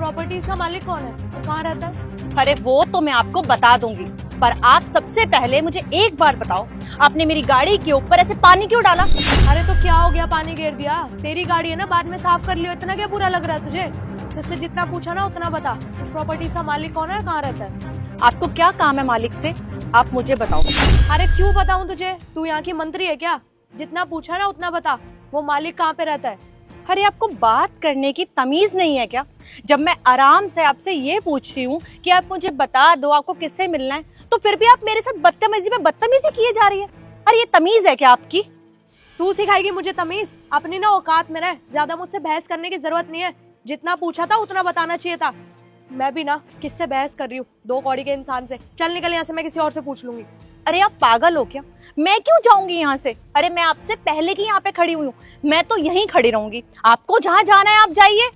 Properties का मालिक कौन है, वो कहाँ रहता है? अरे वो तो मैं आपको बता दूंगी, पर आप सबसे पहले मुझे एक बात बताओ, आपने मेरी गाड़ी के ऊपर ऐसे पानी क्यों डाला? अरे तो क्या हो गया, पानी गिर दिया? तेरी गाड़ी है ना, बाद में साफ कर लियो। इतना क्या बुरा लग रहा है तुझे? तुझसे जितना पूछा ना उतना बता। इस प्रॉपर्टीज का मालिक कौन है, कहाँ रहता है? आपको क्या काम है मालिक से, आप मुझे बताओ। अरे क्यों बताऊं तुझे, तू यहाँ की मंत्री है क्या? जितना पूछा ना उतना बता, वो मालिक कहाँ पे रहता है? अरे आपको बात करने की तमीज नहीं है क्या? जब मैं आराम से आपसे ये पूछ रही हूँ कि आप मुझे बता दो आपको किससे मिलना है, तो फिर भी आप मेरे साथ बदतमीजी पे बदतमीजी किए जा रही है। अरे ये तमीज है क्या आपकी? तू सिखाएगी मुझे तमीज? अपनी ना औकात में रह, ज्यादा मुझसे बहस करने की जरूरत नहीं है। जितना पूछा था उतना बताना चाहिए था। मैं भी ना किससे बहस कर रही हूँ, दो कौड़ी के इंसान से। चल निकल यहाँ से, मैं किसी और से पूछ लूंगी। अरे आप पागल हो क्या? मैं क्यों जाऊंगी यहाँ से? अरे मैं आपसे पहले की यहाँ पे खड़ी हुई हूँ, मैं तो यहीं खड़ी रहूंगी। आपको जहाँ जाना है आप जाइए।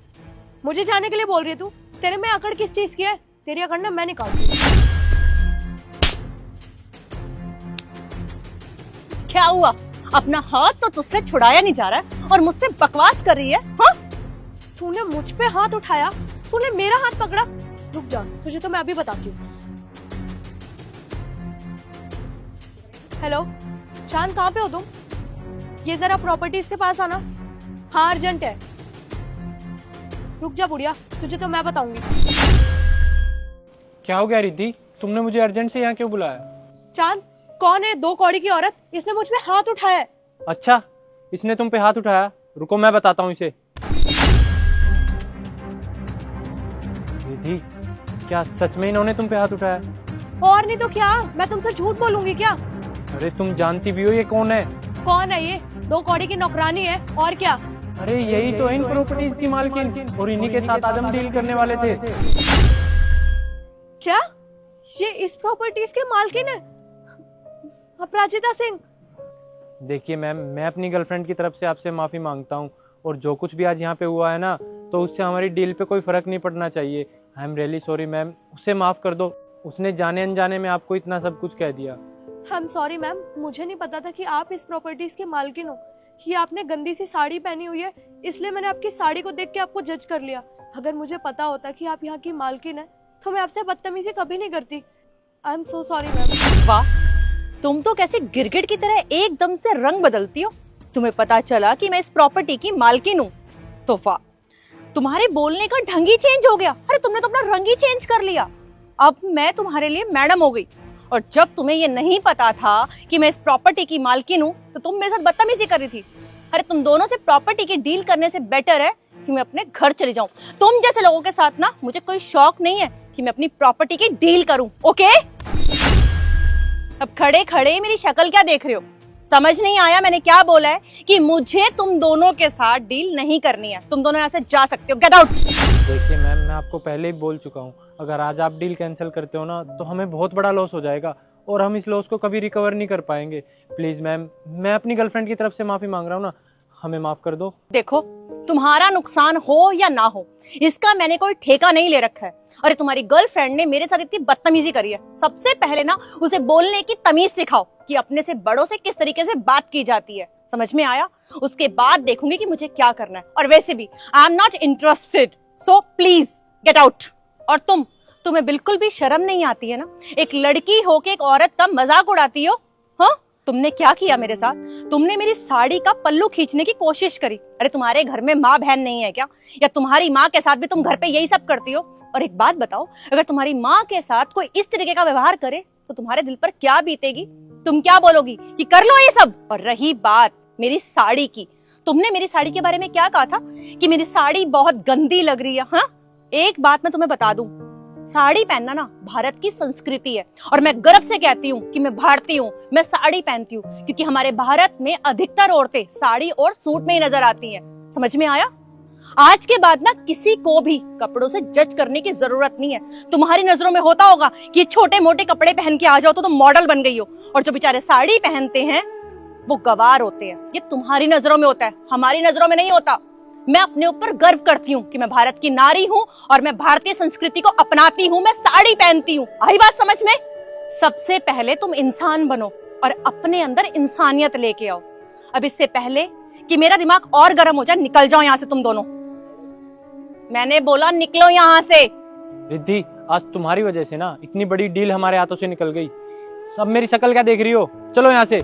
मुझे जाने के लिए बोल रही है तू? तेरे में अकड़ किस चीज की है? तेरी अकड़ ना मैं निकालती हूँ। क्या हुआ? अपना हाथ तो तुझसे छुड़ाया नहीं जा रहा है और मुझसे बकवास कर रही है। हाँ, तूने मुझ पे हाथ उठाया, तूने मेरा हाथ पकड़ा। रुक जा, तुझे तो मैं अभी बताती हूँ। हेलो चांद, कहाँ पे हो तुम? ये जरा प्रॉपर्टीज के पास आना। हाँ अर्जेंट है। रुक जा बुढ़िया, तुझे तो मैं बताऊंगी। क्या हो गया रिद्धि, तुमने मुझे अर्जेंट से यहाँ क्यों बुलाया? चांद, कौन है दो कौड़ी की औरत? इसने मुझ पे हाथ उठाया है। अच्छा, इसने तुम पे हाथ उठाया? रुको मैं बताता हूँ इसे। रिद्धि, क्या सच में इन्होंने तुम पे हाथ उठाया? और नहीं तो क्या, मैं तुमसे झूठ बोलूंगी क्या? अरे तुम जानती भी हो ये कौन है? कौन है ये? दो कौड़ी की नौकरानी है, और क्या? अरे यही तो इन प्रॉपर्टीज की मालकिन, और इन्हीं के साथ आज हम डील करने वाले थे। क्या ये इस प्रॉपर्टीज के मालकिन है? अपराजिता सिंह। देखिए मैम, मैं अपनी गर्लफ्रेंड की तरफ से आपसे माफी मांगता हूँ, और जो कुछ भी आज यहाँ पे हुआ है ना, तो उससे हमारी डील पे कोई फर्क नहीं पड़ना चाहिए। I am really sorry ma'am, उसे माफ कर दो। उसने जाने अनजाने में आपको इतना सब कुछ कह दिया। आई एम सॉरी मैम, मुझे नहीं पता था कि आप इस प्रॉपर्टीज के मालकिन हो। ये आपने गंदी सी साड़ी पहनी हुई है, इसलिए मैंने आपकी साड़ी को देख के आपको जज कर लिया। अगर मुझे पता होता कि आप यहाँ की मालकिन है तो मैं आपसे बदतमीजी कभी नहीं करती। I am so sorry ma'am. वाह, तुम तो कैसे गिरगिट की तरह एकदम से रंग बदलती हो। तुम्हें पता चला कि मैं इस प्रॉपर्टी की मालकिन हूँ, तो वाह, तुम्हारे बोलने का ढंग ही चेंज हो गया। अरे तुमने तो अपना रंग ही चेंज कर लिया। अब मैं तुम्हारे लिए मैडम हो गई, और जब तुम्हें ये नहीं पता था कि मैं इस प्रॉपर्टी की मालकिन हूँ तो तुम मेरे साथ बदतमीजी कर रही थी। अरे तुम दोनों से प्रॉपर्टी की डील करने से बेटर है कि मैं अपने घर चली जाऊं। तुम जैसे लोगों के साथ ना मुझे कोई शौक नहीं है कि मैं अपनी प्रॉपर्टी की डील करूं। ओके, अब खड़े खड़े मेरी शक्ल क्या देख रहे हो? समझ नहीं आया मैंने क्या बोला है? कि मुझे तुम दोनों के साथ डील नहीं करनी है। तुम दोनों यहाँ से जा सकते हो, गेट आउट। देखिए मैम, मैं आपको पहले ही बोल चुका हूँ, अगर आज आप डील कैंसिल करते हो ना तो हमें बहुत बड़ा लॉस हो जाएगा, और हम इस लॉस को कभी रिकवर नहीं कर पाएंगे। प्लीज मैम, मैं अपनी गर्लफ्रेंड की तरफ से माफी मांग रहा हूँ ना, हमें माफ कर दो। देखो, तुम्हारा नुकसान हो या ना हो, इसका मैंने कोई ठेका नहीं ले रखा है। अरे तुम्हारी गर्लफ्रेंड ने मेरे साथ इतनी बदतमीजी करी है, सबसे पहले ना उसे बोलने की तमीज सिखाओ कि अपने से बड़ों से किस तरीके से बात की जाती है। समझ में आया? उसके बाद देखूंगी कि मुझे क्या करना है। और वैसे भी I am not interested, so please get out. और तुम्हें बिल्कुल भी शर्म नहीं आती है ना? एक लड़की होके एक औरत का मजाक उड़ाती हो। हाँ, तुमने क्या किया मेरे साथ? तुमने मेरी साड़ी का पल्लू खींचने की कोशिश करी। अरे तुम्हारे घर में माँ बहन नहीं है क्या? या तुम्हारी माँ के साथ भी तुम घर पे यही सब करती हो? और एक बात बताओ, अगर तुम्हारी माँ के साथ कोई इस तरीके का व्यवहार करे तो तुम्हारे दिल पर क्या बीतेगी? तुम क्या बोलोगी कि कर लो ये सब? और रही बात मेरी साड़ी की, तुमने मेरी साड़ी के बारे में क्या कहा था कि मेरी साड़ी बहुत गंदी लग रही है। हाँ, एक बात मैं तुम्हें बता दूं, साड़ी पहनना ना भारत की संस्कृति है, और मैं गर्व से कहती हूँ कि मैं भारतीय हूँ। मैं साड़ी पहनती हूँ क्योंकि हमारे भारत में अधिकतर औरतें साड़ी और सूट में ही नजर आती हैं। समझ में आया? आज के बाद ना किसी को भी कपड़ों से जज करने की जरूरत नहीं है। तुम्हारी नजरों में होता होगा कि छोटे मोटे कपड़े पहन के आ जाओ तो तुम मॉडल बन गई हो, और जो बेचारे साड़ी पहनते हैं वो गवार होते हैं। ये तुम्हारी नजरों में होता है, हमारी नजरों में नहीं होता। मैं अपने ऊपर गर्व करती हूँ कि मैं भारत की नारी हूँ और मैं भारतीय संस्कृति को अपनाती हूँ। मैं साड़ी पहनती हूँ। आई बात समझ में? सबसे पहले तुम इंसान बनो और अपने अंदर इंसानियत लेके आओ। अब इससे पहले कि मेरा दिमाग और गर्म हो जाए, निकल जाओ यहाँ से तुम दोनों। मैंने बोला निकलो यहाँ से। रिद्धि, आज तुम्हारी वजह से ना इतनी बड़ी डील हमारे हाथों से निकल गई। अब मेरी शक्ल क्या देख रही हो? चलो यहाँ से।